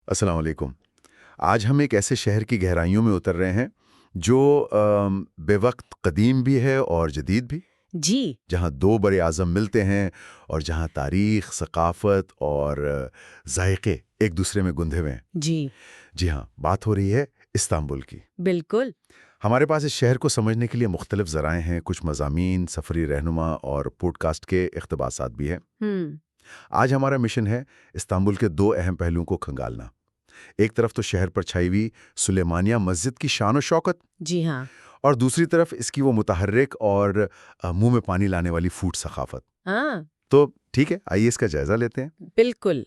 السلام علیکم۔ آج ہم ایک ایسے شہر کی گہرائیوں میں اتر رہے ہیں جو بے وقت قدیم بھی ہے اور جدید بھی، جی جہاں دو بڑے اعظم ملتے ہیں اور جہاں تاریخ، ثقافت اور ذائقے ایک دوسرے میں گندھے ہوئے ہیں۔ جی جی ہاں، بات ہو رہی ہے استنبول کی۔ بالکل۔ ہمارے پاس اس شہر کو سمجھنے کے لیے مختلف ذرائع ہیں، کچھ مضامین، سفری رہنما اور پوڈ کاسٹ کے اقتباسات بھی ہیں۔ آج ہمارا مشن ہے استنبول کے دو اہم پہلوؤں کو کھنگالنا۔ ایک طرف تو شہر پر چھائی ہوئی سلیمانیہ مسجد کی شان و شوکت، جی ہاں اور دوسری طرف اس کی وہ متحرک اور منہ میں پانی لانے والی فوڈ ثقافت۔ ہاں تو ٹھیک ہے، آئیے اس کا جائزہ لیتے ہیں۔ بالکل۔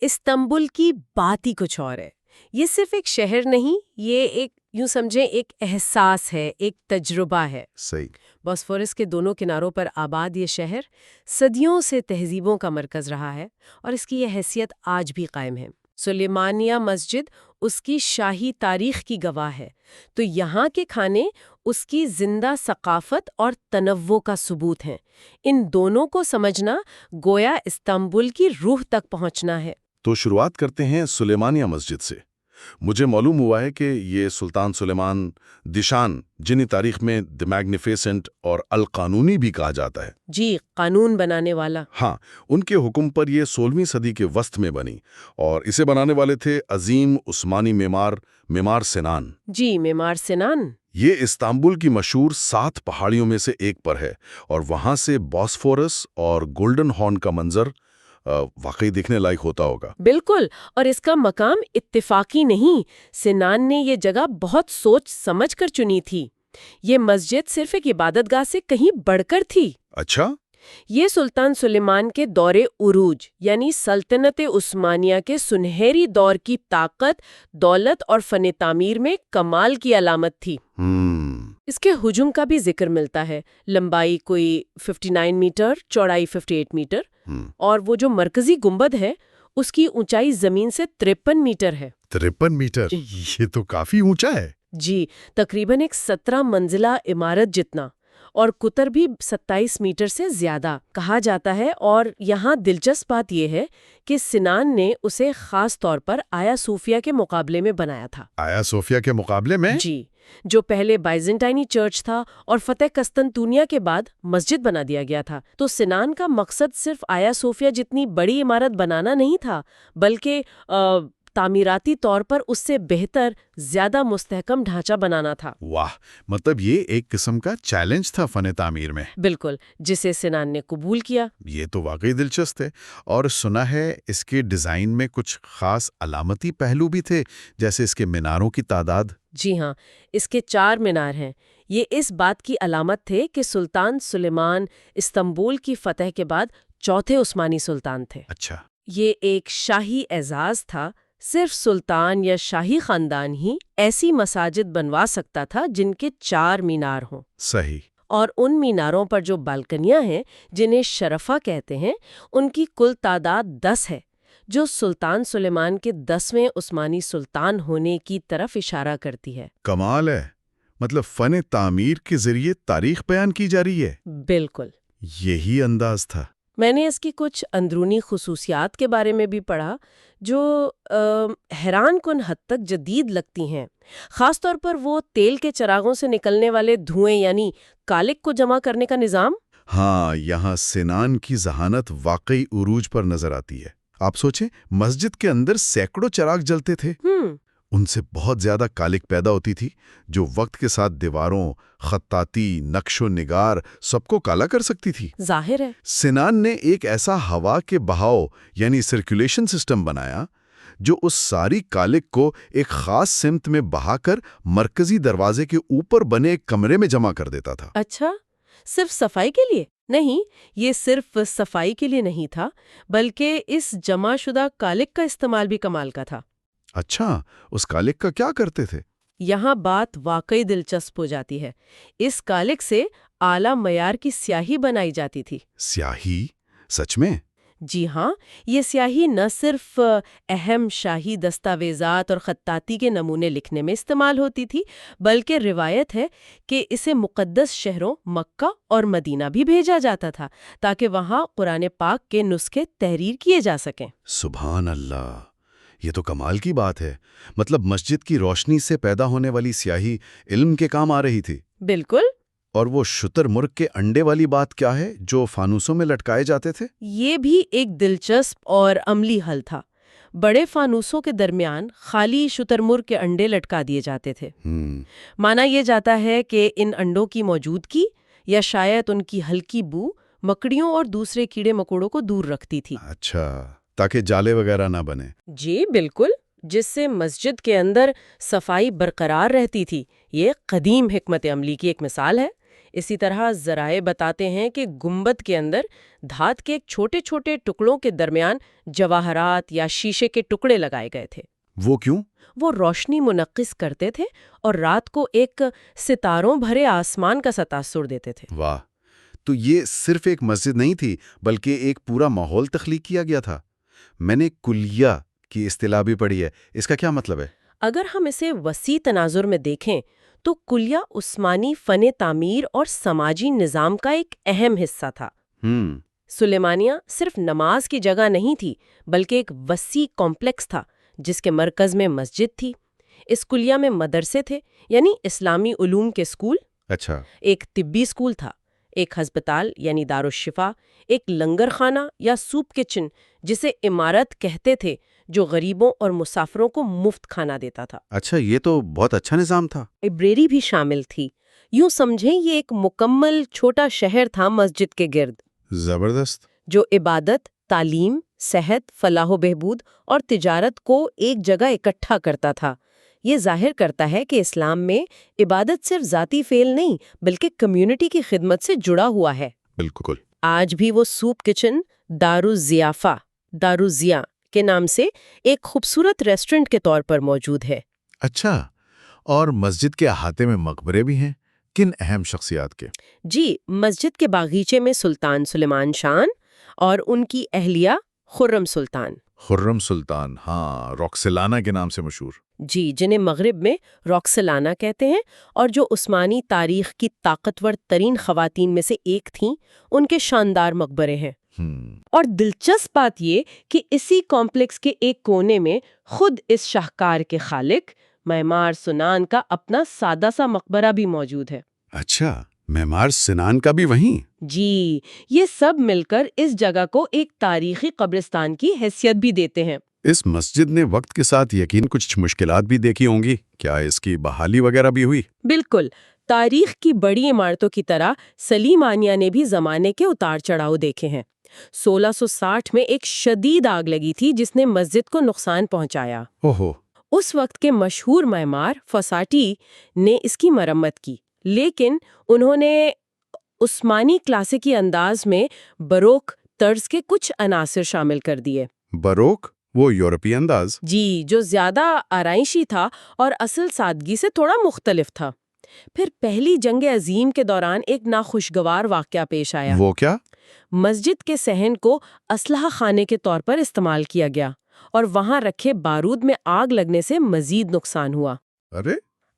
استنبول کی بات ہی کچھ اور ہے۔ یہ صرف ایک شہر نہیں، یہ ایک یوں سمجھیں ایک احساس ہے، ایک تجربہ ہے۔ صحیح۔ بوسفورس کے دونوں کناروں پر آباد یہ شہر صدیوں سے تہذیبوں کا مرکز رہا ہے، اور اس کی یہ حیثیت آج بھی قائم ہے۔ سلیمانیہ مسجد اس کی شاہی تاریخ کی گواہ ہے، تو یہاں کے کھانے اس کی زندہ ثقافت اور تنوع کا ثبوت ہیں۔ ان دونوں کو سمجھنا گویا استنبول کی روح تک پہنچنا ہے۔ تو شروعات کرتے ہیں سلیمانیہ مسجد سے۔ مجھے معلوم ہوا ہے کہ یہ سلطان سلیمان دشان، جنہیں تاریخ میں دی میگنیفیسنٹ اور القانونی بھی کہا جاتا ہے، جی، قانون بنانے والا۔ ہاں، ان کے حکم پر یہ 16ویں صدی کے وسط میں بنی، اور اسے بنانے والے تھے عظیم عثمانی معمار سنان۔ جی، معمار سنان۔ یہ استنبول کی مشہور 7 پہاڑیوں میں سے ایک پر ہے، اور وہاں سے بوسفورس اور گولڈن ہارن کا منظر واقعی دیکھنے لائق ہوتا ہوگا۔ بالکل، اور اس کا مقام اتفاقی نہیں۔ سنان نے یہ جگہ بہت سوچ سمجھ کر چنی تھی۔ یہ مسجد صرف ایک عبادت گاہ سے کہیں بڑھ کر تھی۔ اچھا؟ یہ سلطان سلیمان کے دور عروج، یعنی سلطنت عثمانیہ کے سنہری دور کی طاقت، دولت اور فن تعمیر میں کمال کی علامت تھی۔ اس کے حجم کا بھی ذکر ملتا ہے۔ لمبائی کوئی 59 میٹر، چوڑائی 58 میٹر، اور وہ جو مرکزی گنبد ہے اس کی اونچائی زمین سے 53 میٹر ہے۔ 53 میٹر، یہ تو کافی اونچا ہے۔ جی، تقریباً ایک 17 منزلہ عمارت جتنا، اور قطر بھی 27 میٹر سے زیادہ کہا جاتا ہے۔ اور یہاں دلچسپ بات یہ ہے کہ سنان نے اسے خاص طور پر آیا صوفیہ کے مقابلے میں بنایا تھا۔ آیا صوفیہ کے مقابلے میں؟ جی، جو پہلے بائزنٹائنی چرچ تھا اور فتح قسطنطنیہ کے بعد مسجد بنا دیا گیا تھا۔ تو سنان کا مقصد صرف آیا صوفیہ جتنی بڑی عمارت بنانا نہیں تھا، بلکہ تعمیراتی طور پر اس سے بہتر، زیادہ مستحکم ڈھانچہ بنانا تھا۔ واہ، مطلب یہ ایک قسم کا چیلنج تھا فن تعمیر میں۔ بالکل، جسے سنان نے قبول کیا۔ یہ تو واقعی دلچسپ ہے۔ اور سنا ہے اس کے ڈیزائن میں کچھ خاص علامتی پہلو بھی تھے، جیسے اس کے میناروں کی تعداد۔ جی ہاں، اس کے 4 مینار ہیں۔ یہ اس بات کی علامت تھے کہ سلطان سلیمان استنبول کی فتح کے بعد چوتھے عثمانی سلطان تھے۔ اچھا۔ یہ ایک شاہی اعزاز تھا۔ صرف سلطان یا شاہی خاندان ہی ایسی مساجد بنوا سکتا تھا جن کے 4 مینار ہوں۔ صحیح۔ اور ان میناروں پر جو بالکنیاں ہیں، جنہیں شرفہ کہتے ہیں، ان کی کل تعداد 10 ہے، جو سلطان سلیمان کے 10ویں عثمانی سلطان ہونے کی طرف اشارہ کرتی ہے۔ کمال ہے، مطلب فن تعمیر کے ذریعے تاریخ بیان کی جا رہی ہے۔ بالکل۔ یہی انداز تھا۔ میں نے اس کی کچھ اندرونی خصوصیات کے بارے میں بھی پڑھا جو حیران کن حد تک جدید لگتی ہیں۔ خاص طور پر وہ تیل کے چراغوں سے نکلنے والے دھوئیں، یعنی کالک کو جمع کرنے کا نظام۔ ہاں، یہاں سنان کی ذہانت واقعی عروج پر نظر آتی ہے۔ آپ سوچیں، مسجد کے اندر سینکڑوں چراغ جلتے تھے، ان سے بہت زیادہ کالک پیدا ہوتی تھی جو وقت کے ساتھ دیواروں، خطاطی، نقش و نگار سب کو کالا کر سکتی تھی۔ ظاہر ہے۔ سنان نے ایک ایسا ہوا کے بہاؤ یعنی سرکولیشن سسٹم بنایا جو اس ساری کالک کو ایک خاص سمت میں بہا کر مرکزی دروازے کے اوپر بنے ایک کمرے میں جمع کر دیتا تھا۔ اچھا، صرف صفائی کے لیے؟ نہیں، یہ صرف صفائی کے لیے نہیں تھا، بلکہ اس جمع شدہ کالک کا استعمال بھی کمال کا تھا۔ اچھا، اس کالک کا کیا کرتے تھے؟ یہاں بات واقعی دلچسپ ہو جاتی ہے۔ اس کالک سے اعلیٰ معیار کی سیاہی بنائی جاتی تھی۔ سیاہی؟ سچ میں؟ جی ہاں، یہ سیاہی نہ صرف اہم شاہی دستاویزات اور خطاطی کے نمونے لکھنے میں استعمال ہوتی تھی، بلکہ روایت ہے کہ اسے مقدس شہروں مکہ اور مدینہ بھی بھیجا جاتا تھا تاکہ وہاں قرآن پاک کے نسخے تحریر کیے جا سکیں۔ سبحان اللہ! یہ تو کمال کی بات ہے. مطلب مسجد کی روشنی سے پیدا ہونے والی سیاہی علم کے کام آ رہی تھی. بالکل. اور وہ شتر مرغ کے انڈے والی بات کیا ہے جو فانوسوں میں لٹکائے جاتے تھے؟ یہ بھی ایک دلچسپ اور عملی حل تھا. بڑے فانوسوں کے درمیان خالی شتر مرغ کے انڈے لٹکا دیے جاتے تھے. مانا یہ جاتا ہے کہ ان انڈوں کی موجودگی یا شاید ان کی ہلکی بو مکڑیوں اور دوسرے کیڑے مکوڑوں کو دور رکھتی تھی. اچھا، تاکہ جالے وغیرہ نہ بنے. جی بالکل، جس سے مسجد کے اندر صفائی برقرار رہتی تھی. یہ قدیم حکمت عملی کی ایک مثال ہے. اسی طرح ذرائع بتاتے ہیں کہ گنبد کے اندر دھات کے چھوٹے چھوٹے ٹکڑوں کے درمیان جواہرات یا شیشے کے ٹکڑے لگائے گئے تھے. وہ کیوں؟ وہ روشنی منعکس کرتے تھے اور رات کو ایک ستاروں بھرے آسمان کا سا تاثر دیتے تھے. واہ! تو یہ صرف ایک مسجد نہیں تھی بلکہ ایک پورا ماحول تخلیق کیا گیا تھا. میں نے کلیہ کی اصطلاح بھی پڑھی ہے، اس کا کیا مطلب ہے؟ اگر ہم اسے وسیع تناظر میں دیکھیں تو کلیہ عثمانی فن تعمیر اور سماجی نظام کا ایک اہم حصہ تھا. سلیمانیہ صرف نماز کی جگہ نہیں تھی بلکہ ایک وسیع کمپلیکس تھا جس کے مرکز میں مسجد تھی. اس کلیہ میں مدرسے تھے، یعنی اسلامی علوم کے اسکول. اچھا. ایک طبی اسکول تھا، ایک ہسپتال یعنی دارالشفا، ایک لنگر خانہ یا سوپ کچن جسے عمارت کہتے تھے جو غریبوں اور مسافروں کو مفت کھانا دیتا تھا. اچھا، یہ تو بہت اچھا نظام تھا. لائبریری بھی شامل تھی. یوں سمجھیں یہ ایک مکمل چھوٹا شہر تھا مسجد کے گرد. زبردست. جو عبادت، تعلیم، صحت، فلاح و بہبود اور تجارت کو ایک جگہ اکٹھا کرتا تھا. یہ ظاہر کرتا ہے کہ اسلام میں عبادت صرف ذاتی فعل نہیں بلکہ کمیونٹی کی خدمت سے جڑا ہوا ہے. بالکل. آج بھی وہ سوپ کچن دارالضیافہ دارالضیاء کے نام سے ایک خوبصورت ریسٹورنٹ کے طور پر موجود ہے. اچھا، اور مسجد کے احاطے میں مقبرے بھی ہیں؟ کن اہم شخصیات کے؟ جی، مسجد کے باغیچے میں سلطان سلیمان شاہ اور ان کی اہلیہ خرم سلطان. خرم سلطان، ہاں، روکسلانہ کے نام سے مشہور. جی، جنہیں مغرب میں روکسلانہ کہتے ہیں اور جو عثمانی تاریخ کی طاقتور ترین خواتین میں سے ایک تھیں. ان کے شاندار مقبرے ہیں. اور دلچسپ بات یہ کہ اسی کمپلیکس کے ایک کونے میں خود اس شاہکار کے خالق معمار سنان کا اپنا سادہ سا مقبرہ بھی موجود ہے. اچھا، معمار سنان کا بھی وہیں؟ جی، یہ سب مل کر اس جگہ کو ایک تاریخی قبرستان کی حیثیت بھی دیتے ہیں. اس مسجد نے وقت کے ساتھ یقین کچھ مشکلات بھی دیکھی ہوں گی. کیا اس کی بحالی وغیرہ بھی ہوئی؟ بالکل. تاریخ کی بڑی عمارتوں کی طرح سلیمانیہ نے بھی زمانے کے اتار چڑھاؤ دیکھے ہیں. 1660 میں ایک شدید آگ لگی تھی جس نے مسجد کو نقصان پہنچایا. اوہو. اس وقت کے مشہور معمار فساٹی نے اس کی مرمت کی، لیکن انہوں نے عثمانی کلاسیکی انداز میں بروک طرز کے کچھ عناصر شامل کر دیے. بروک؟ وہ یورپی انداز؟ جی، جو زیادہ آرائشی تھا اور اصل سادگی سے تھوڑا مختلف تھا. پھر پہلی جنگ عظیم کے دوران ایک ناخوشگوار واقعہ پیش آیا. وہ کیا؟ مسجد کے صحن کو اسلحہ خانے کے طور پر استعمال کیا گیا اور وہاں رکھے بارود میں آگ لگنے سے مزید نقصان ہوا. ارے!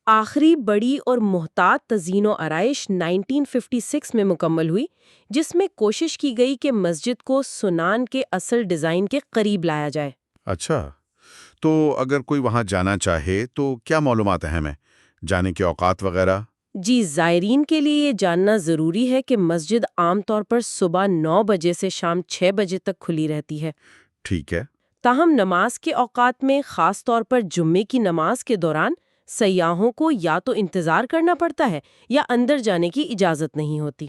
آخری بڑی اور محتاط تزئین و آرائش 1956 میں مکمل ہوئی، جس میں کوشش کی گئی کہ مسجد کو سنان کے اصل ڈیزائن کے قریب لایا جائے. اچھا، تو اگر کوئی وہاں جانا چاہے تو کیا معلومات اہم ہیں؟ جانے کے اوقات وغیرہ؟ جی، زائرین کے لیے یہ جاننا ضروری ہے کہ مسجد عام طور پر صبح 9 بجے سے شام 6 بجے تک کھلی رہتی ہے. ٹھیک ہے. تاہم نماز کے اوقات میں خاص طور پر جمعے کی نماز کے دوران سیاحوں کو یا تو انتظار کرنا پڑتا ہے یا اندر جانے کی اجازت نہیں ہوتی.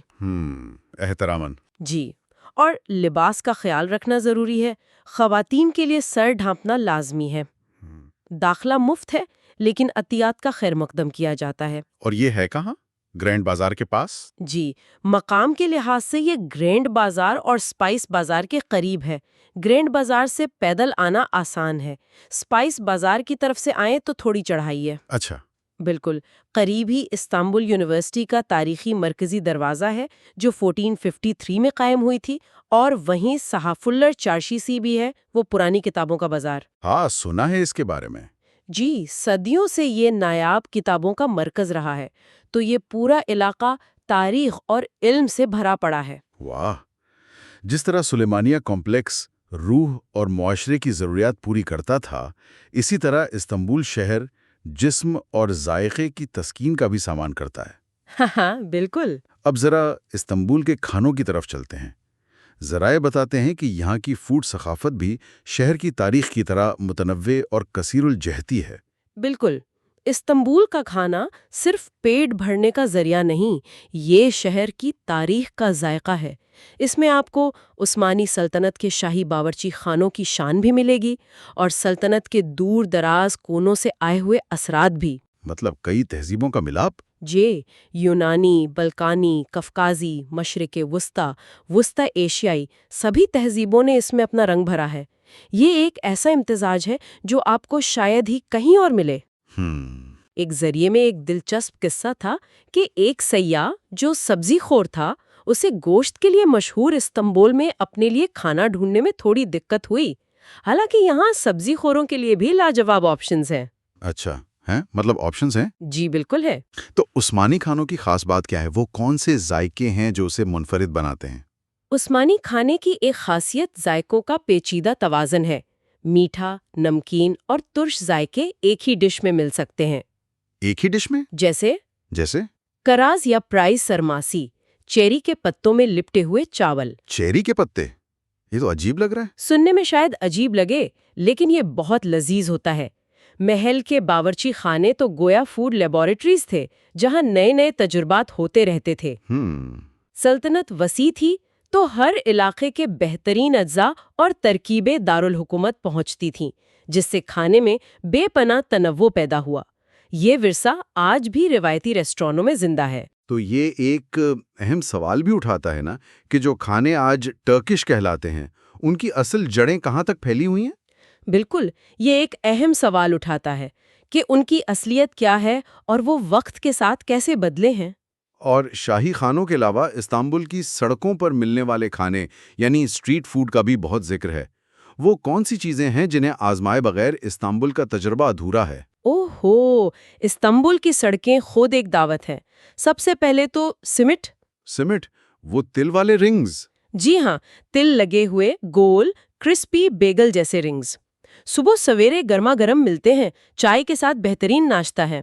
احتراماً. جی، اور لباس کا خیال رکھنا ضروری ہے. خواتین کے لیے سر ڈھانپنا لازمی ہے. داخلہ مفت ہے لیکن عطیات کا خیر مقدم کیا جاتا ہے. اور یہ ہے کہاں؟ گرینڈ بازار کے پاس؟ جی، مقام کے لحاظ سے یہ گرینڈ بازار اور سپائس بازار کے قریب ہے. گرینڈ بازار سے پیدل آنا آسان ہے. سپائس بازار کی طرف سے آئیں تو تھوڑی چڑھائی ہے. اچھا. بالکل. قریب ہی استنبول یونیورسٹی کا تاریخی مرکزی دروازہ ہے جو 1453 میں قائم ہوئی تھی، اور وہیں صحافُلر چارشی سی بھی ہے، وہ پرانی کتابوں کا بازار. ہاں، سنا ہے اس کے بارے میں. جی، صدیوں سے یہ نایاب کتابوں کا مرکز رہا ہے، تو یہ پورا علاقہ تاریخ اور علم سے بھرا پڑا ہے. واہ! جس طرح سلیمانیہ کمپلیکس روح اور معاشرے کی ضروریات پوری کرتا تھا، اسی طرح استنبول شہر جسم اور ذائقے کی تسکین کا بھی سامان کرتا ہے۔ ہاں بالکل۔ اب ذرا استنبول کے کھانوں کی طرف چلتے ہیں۔ ذرائع بتاتے ہیں کہ یہاں کی فوڈ ثقافت بھی شہر کی تاریخ کی طرح متنوع اور کثیر الجہتی ہے۔ بالکل۔ استنبول کا کھانا صرف پیٹ بھرنے کا ذریعہ نہیں، یہ شہر کی تاریخ کا ذائقہ ہے۔ اس میں آپ کو عثمانی سلطنت کے شاہی باورچی خانوں کی شان بھی ملے گی اور سلطنت کے دور دراز کونوں سے آئے ہوئے اثرات بھی۔ مطلب کئی تہذیبوں کا ملاپ؟ جی، یونانی، بلکانی، کفکازی، مشرق وسطی ایشیائی، سبھی تہذیبوں نے اس میں اپنا رنگ بھرا ہے۔ یہ ایک ایسا امتزاج ہے جو آپ کو شاید ہی کہیں اور ملے۔ ایک ذریعے میں ایک دلچسپ قصہ تھا کہ ایک سیاح جو سبزی خور تھا، اسے گوشت کے لیے مشہور استنبول میں اپنے لیے کھانا ڈھونڈنے میں تھوڑی دقت ہوئی، حالانکہ یہاں سبزی خوروں کے لیے بھی لاجواب آپشنز ہیں۔ اچھا ہیں، مطلب آپشنز ہیں؟ جی بالکل ہے۔ تو عثمانی کھانوں کی خاص بات کیا ہے؟ وہ کون سے ذائقے ہیں جو اسے منفرد بناتے ہیں؟ عثمانی کھانے کی ایک خاصیت ذائقوں کا پیچیدہ توازن ہے۔ میٹھا، نمکین اور ترش ذائقے ایک ہی ڈش میں مل سکتے ہیں۔ ایک ہی ڈش میں؟ جیسے کراز یا پرائز سرماسی، چیری کے پتوں میں لپٹے ہوئے چاول۔ چیری کے پتے؟ یہ تو عجیب لگ رہا ہے۔ سننے میں شاید عجیب لگے، لیکن یہ بہت لذیذ ہوتا ہے۔ محل کے باورچی خانے تو گویا فوڈ لیبارٹریز تھے، جہاں نئے نئے تجربات ہوتے رہتے تھے۔ سلطنت وسیع تھی تو ہر علاقے کے بہترین اجزاء اور ترکیبیں دارالحکومت پہنچتی تھیں، جس سے کھانے میں بے پناہ تنوع پیدا ہوا۔ یہ ورثہ آج بھی روایتی ریسٹورانوں میں زندہ ہے۔ تو یہ ایک اہم سوال بھی اٹھاتا ہے نا کہ جو کھانے آج ٹرکش کہلاتے ہیں، ان کی اصل جڑیں کہاں تک پھیلی ہوئی ہیں؟ بالکل، یہ ایک اہم سوال اٹھاتا ہے کہ ان کی اصلیت کیا ہے اور وہ وقت کے ساتھ کیسے بدلے ہیں۔ اور شاہی خانوں کے علاوہ استنبول کی سڑکوں پر ملنے والے کھانے یعنی اسٹریٹ فوڈ کا بھی بہت ذکر ہے۔ وہ کون سی چیزیں ہیں جنہیں آزمائے بغیر استنبول کا تجربہ ادھورا ہے؟ اوہو، استنبول کی سڑکیں خود ایک دعوت ہے۔ سب سے پہلے تو سمٹ، وہ تل والے رنگز؟ جی ہاں، تل لگے ہوئے گول کرسپی بیگل جیسے رنگز صبح سویرے گرما گرم ملتے ہیں، چائے کے ساتھ بہترین ناشتہ ہے۔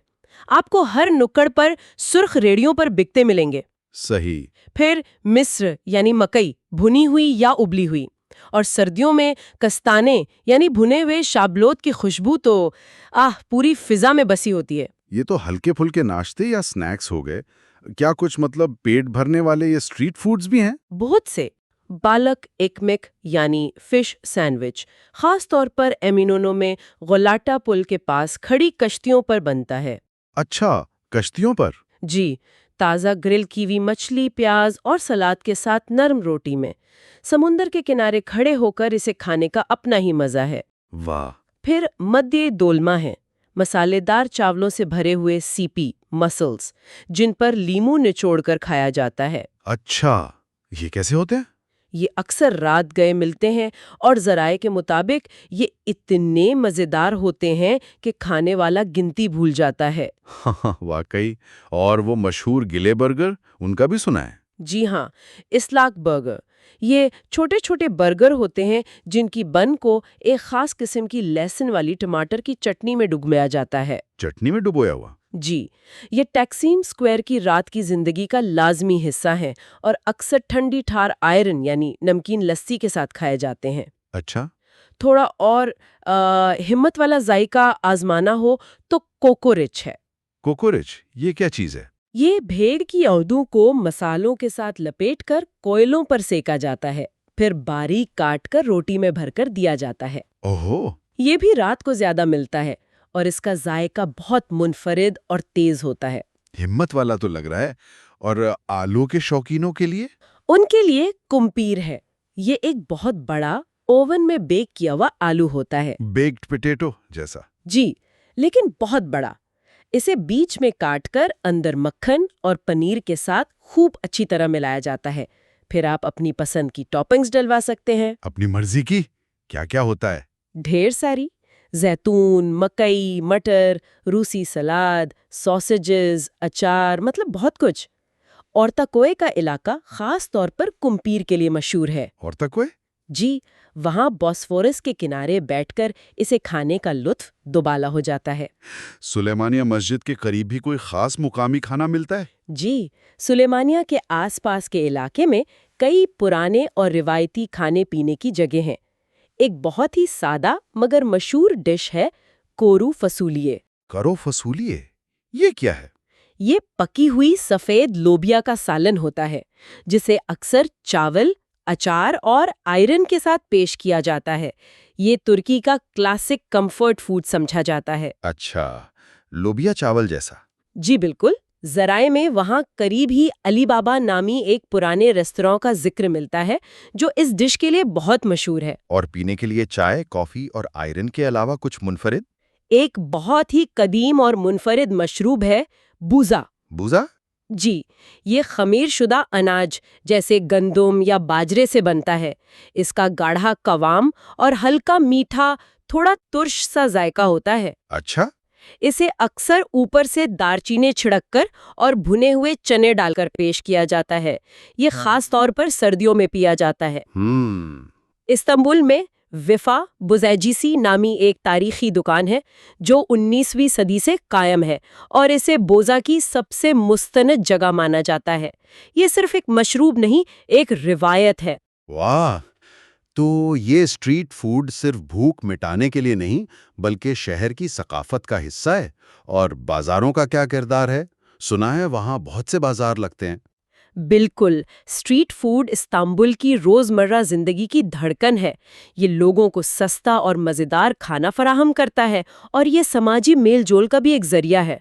آپ کو ہر نکڑ پر سرخ ریڑیوں پر بکتے ملیں گے۔ صحیح۔ پھر مصر یعنی مکئی، بھنی ہوئی یا ابلی ہوئی، اور سردیوں میں کستانے یعنی بھنے ہوئے شابلوت کی خوشبو تو پوری فضا میں بسی ہوتی ہے۔ یہ تو ہلکے پھلکے ناشتے یا سنیکس ہو گئے، کیا کچھ مطلب پیٹ بھرنے والے یہ اسٹریٹ فوڈز بھی ہیں؟ بہت سے۔ بالک ایکمک یعنی فش سینڈوچ خاص طور پر ایمینونو میں غلاٹا پل کے پاس کھڑی کشتیوں پر بنتا ہے۔ اچھا، کشتیوں پر؟ جی، تازہ گرل کی ہوئی مچھلی، پیاز اور سلاد کے ساتھ نرم روٹی میں سمندر کے کنارے کھڑے ہو کر اسے کھانے کا اپنا ہی مزہ ہے۔ واہ۔ پھر مدیہ دولما ہے، مسالے دار چاولوں سے بھرے ہوئے سیپی مسلز جن پر لیمو نچوڑ کر کھایا جاتا ہے۔ اچھا، یہ کیسے ہوتے ہیں؟ یہ اکثر رات گئے ملتے ہیں اور ذرائع کے مطابق یہ اتنے مزیدار ہوتے ہیں کہ کھانے والا گنتی بھول جاتا ہے۔ واقعی۔ اور وہ مشہور گلے برگر، ان کا بھی سنا ہے؟ جی ہاں، اسلاک برگر، یہ چھوٹے چھوٹے برگر ہوتے ہیں جن کی بن کو ایک خاص قسم کی لہسن والی ٹماٹر کی چٹنی میں ڈبویا جاتا ہے۔ چٹنی میں ڈبویا ہوا؟ جی، یہ ٹیکسیم سکوائر کی رات کی زندگی کا لازمی حصہ ہیں اور اکثر ٹھنڈی ٹھار آئرن یعنی نمکین لسی کے ساتھ کھائے جاتے ہیں۔ اچھا۔ تھوڑا اور ہمت والا ذائقہ آزمانا ہو تو کوکورچ ہے۔ کوکورچ، یہ کیا چیز ہے؟ یہ بھیڑ کی عودوں کو مسالوں کے ساتھ لپیٹ کر کوئلوں پر سیکا جاتا ہے، پھر باریک کاٹ کر روٹی میں بھر کر دیا جاتا ہے۔ اوہو۔ یہ بھی رات کو زیادہ ملتا ہے اور اس کا ذائقہ بہت منفرد اور تیز ہوتا ہے۔ ہمت والا تو لگ رہا ہے۔ اور آلو کے شوقینوں کے لیے؟ ان کے لیے کمپیر ہے۔ یہ ایک بہت بڑا اوون میں بیک کیا ہوا آلو ہوتا ہے۔ بیکڈ پوٹیٹو جیسا؟ جی، لیکن بہت بڑا۔ اسے بیچ میں کاٹ کر اندر مکھن اور پنیر کے ساتھ خوب اچھی طرح ملایا جاتا ہے۔ پھر آپ اپنی پسند کی ٹاپنگز ڈلوا سکتے ہیں۔ اپنی مرضی کی؟ کیا کیا ہوتا ہے؟ ڈھیر ساری، زیتون، مکئی، مٹر، روسی سلاد، سوسیجز، اچار، مطلب بہت کچھ۔ اورتاکوئے کا علاقہ خاص طور پر کمپیر کے لیے مشہور ہے۔ اورتاکوئے؟ جی، وہاں بوسفورس کے کنارے بیٹھ کر اسے کھانے کا لطف دوبالا ہو جاتا ہے۔ سلیمانیہ مسجد کے قریب بھی کوئی خاص مقامی کھانا ملتا ہے؟ جی، سلیمانیہ کے آس پاس کے علاقے میں کئی پرانے اور روایتی کھانے پینے کی جگہ ہیں۔ ایک بہت ہی سادہ مگر مشہور ڈش ہے کورو فسولیے۔ کرو فسولیے، یہ کیا ہے؟ یہ پکی ہوئی سفید لوبیا کا سالن ہوتا ہے، جسے اکثر چاول، اچار اور آئرن کے ساتھ پیش کیا جاتا ہے۔ یہ ترکی کا کلاسک کمفرٹ فوڈ سمجھا جاتا ہے۔ اچھا، لوبیا چاول جیسا۔ جی بالکل۔ ذرائع میں وہاں قریب ہی علی بابا نامی ایک پرانے ریستوراں کا ذکر ملتا ہے جو اس ڈش کے لیے بہت مشہور ہے۔ اور پینے کے لیے چائے، کافی اور آئرن کے علاوہ کچھ منفرد؟ ایک بہت ہی قدیم اور منفرد مشروب ہے بوزا۔ بوزا؟ جی، یہ خمیر شدہ اناج جیسے گندم یا باجرے سے بنتا ہے۔ اس کا گاڑھا قوام اور ہلکا میٹھا، تھوڑا ترش سا ذائقہ ہوتا ہے۔ اچھا۔ اسے اکثر اوپر سے دارچینے چھڑک کر اور بھنے ہوئے چنے ڈال کر پیش کیا جاتا ہے۔ یہ خاص طور پر سردیوں میں پیا جاتا ہے۔ استنبول میں وفا بوزیجیسی نامی ایک تاریخی دکان ہے جو 19ویں صدی سے قائم ہے اور اسے بوزا کی سب سے مستند جگہ مانا جاتا ہے۔ یہ صرف ایک مشروب نہیں، ایک روایت ہے۔ واہ! تو یہ اسٹریٹ فوڈ صرف بھوک مٹانے کے لیے نہیں بلکہ شہر کی ثقافت کا حصہ ہے۔ اور بازاروں کا کیا کردار ہے؟ سنا ہے وہاں بہت سے بازار لگتے ہیں۔ بالکل، اسٹریٹ فوڈ استنبول کی روزمرہ زندگی کی دھڑکن ہے۔ یہ لوگوں کو سستا اور مزیدار کھانا فراہم کرتا ہے اور یہ سماجی میل جول کا بھی ایک ذریعہ ہے۔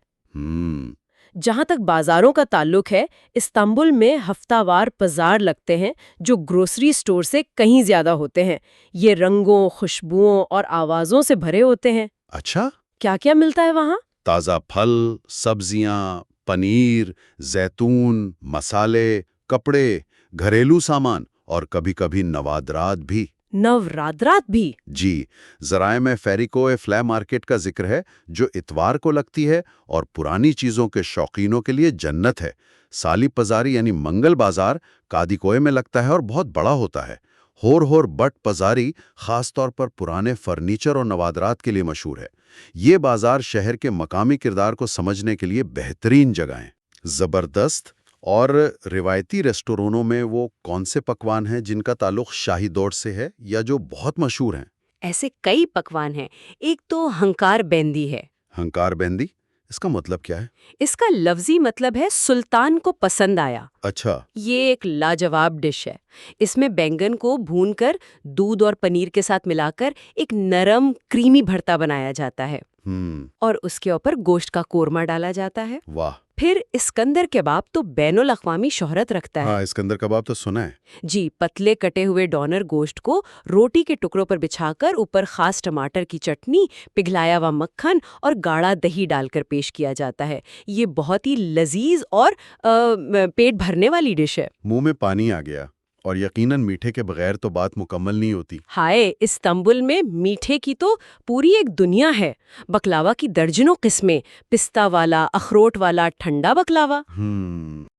جہاں تک بازاروں کا تعلق ہے، استنبول میں ہفتہ وار بازار لگتے ہیں جو گروسری سٹور سے کہیں زیادہ ہوتے ہیں۔ یہ رنگوں، خوشبوؤں اور آوازوں سے بھرے ہوتے ہیں۔ اچھا؟ کیا کیا ملتا ہے وہاں؟ تازہ پھل، سبزیاں، پنیر، زیتون، مسالے، کپڑے، گھریلو سامان اور کبھی کبھی نوادرات بھی۔ نورادرات بھی؟ جی، ذرائع میں فیریکوئے فلے مارکیٹ کا ذکر ہے جو اتوار کو لگتی ہے اور پرانی چیزوں کے شوقینوں کے لیے جنت ہے۔ سالی پزاری یعنی منگل بازار کادیکوئے میں لگتا ہے اور بہت بڑا ہوتا ہے۔ ہور بٹ پزاری خاص طور پر پرانے فرنیچر اور نوادرات کے لیے مشہور ہے۔ یہ بازار شہر کے مقامی کردار کو سمجھنے کے لیے بہترین جگہ ہیں۔ زبردست۔ اور روایتی ریسٹورانوں میں وہ کون سے پکوان ہیں جن کا تعلق شاہی دور سے ہے یا جو بہت مشہور ہیں؟ ایسے کئی پکوان ہیں۔ ایک تو ہنکار بیندی ہے۔ ہنکار بیندی؟ اس کا مطلب کیا ہے؟ اس کا لفظی مطلب ہے سلطان کو پسند آیا۔ اچھا۔ یہ ایک لاجواب ڈش ہے۔ اس میں بینگن کو بھون کر دودھ اور پنیر کے ساتھ ملا کر ایک نرم کریمی بھرتا بنایا جاتا ہے اور اس کے اوپر گوشت کا قورمہ ڈالا جاتا ہے۔ واہ! پھر اسکندر کباب تو بین الاقوامی شہرت رکھتا ہے۔ ہاں، اسکندر کباب تو سنا ہے۔ جی، پتلے کٹے ہوئے ڈونر گوشت کو روٹی کے ٹکڑوں پر بچھا کر اوپر خاص ٹماٹر کی چٹنی، پگھلایا ہوا مکھن اور گاڑھا دہی ڈال کر پیش کیا جاتا ہے۔ یہ بہت ہی لذیذ اور پیٹ بھرنے والی ڈش ہے۔ منہ میں پانی آ گیا۔ اور یقیناً میٹھے کے بغیر تو بات مکمل نہیں ہوتی۔ ہائے، استنبول میں میٹھے کی تو پوری ایک دنیا ہے۔ بکلاوا کی درجنوں قسمیں، پستہ والا، اخروٹ والا، ٹھنڈا بکلاوا۔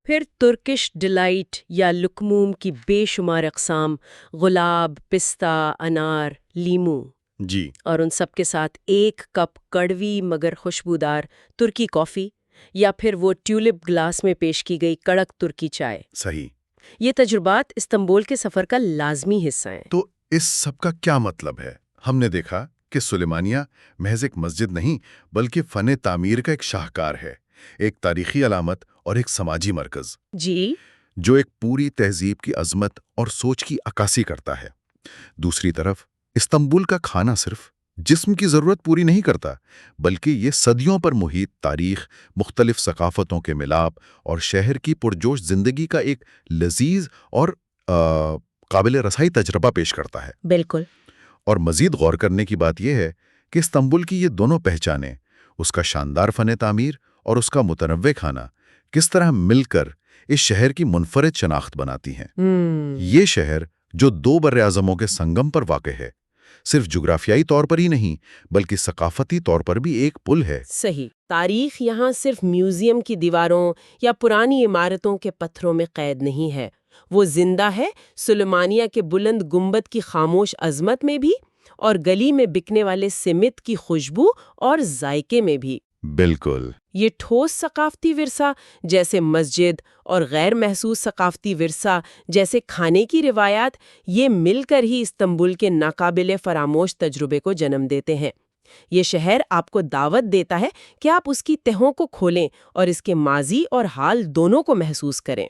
پھر ترکش ڈیلائٹ یا لکموم کی بے شمار اقسام، گلاب، پستہ، انار، لیمو۔ جی۔ اور ان سب کے ساتھ ایک کپ کڑوی مگر خوشبودار ترکی کافی یا پھر وہ ٹیولپ گلاس میں پیش کی گئی کڑک ترکی چائے۔ صحیح۔ یہ تجربات استنبول کے سفر کا لازمی حصہ ہیں۔ تو اس سب کا کیا مطلب ہے؟ ہم نے دیکھا کہ سلیمانیہ محض ایک مسجد نہیں بلکہ فن تعمیر کا ایک شاہکار ہے، ایک تاریخی علامت اور ایک سماجی مرکز۔ جی، جو ایک پوری تہذیب کی عظمت اور سوچ کی عکاسی کرتا ہے۔ دوسری طرف استنبول کا کھانا صرف جسم کی ضرورت پوری نہیں کرتا بلکہ یہ صدیوں پر محیط تاریخ، مختلف ثقافتوں کے ملاپ اور شہر کی پرجوش زندگی کا ایک لذیذ اور قابل رسائی تجربہ پیش کرتا ہے۔ بالکل۔ اور مزید غور کرنے کی بات یہ ہے کہ استنبول کی یہ دونوں پہچانیں، اس کا شاندار فن تعمیر اور اس کا متنوع کھانا، کس طرح مل کر اس شہر کی منفرد شناخت بناتی ہیں۔ یہ شہر جو دو براعظموں کے سنگم پر واقع ہے، صرف جغرافیائی طور پر ہی نہیں بلکہ ثقافتی طور پر بھی ایک پل ہے۔ صحیح۔ تاریخ یہاں صرف میوزیم کی دیواروں یا پرانی عمارتوں کے پتھروں میں قید نہیں ہے، وہ زندہ ہے سلیمانیہ کے بلند گنبد کی خاموش عظمت میں بھی، اور گلی میں بکنے والے سمت کی خوشبو اور ذائقے میں بھی۔ بالکل۔ یہ ٹھوس ثقافتی ورثہ جیسے مسجد اور غیر محسوس ثقافتی ورثہ جیسے کھانے کی روایات، یہ مل کر ہی استنبول کے ناقابل فراموش تجربے کو جنم دیتے ہیں۔ یہ شہر آپ کو دعوت دیتا ہے کہ آپ اس کی تہوں کو کھولیں اور اس کے ماضی اور حال دونوں کو محسوس کریں۔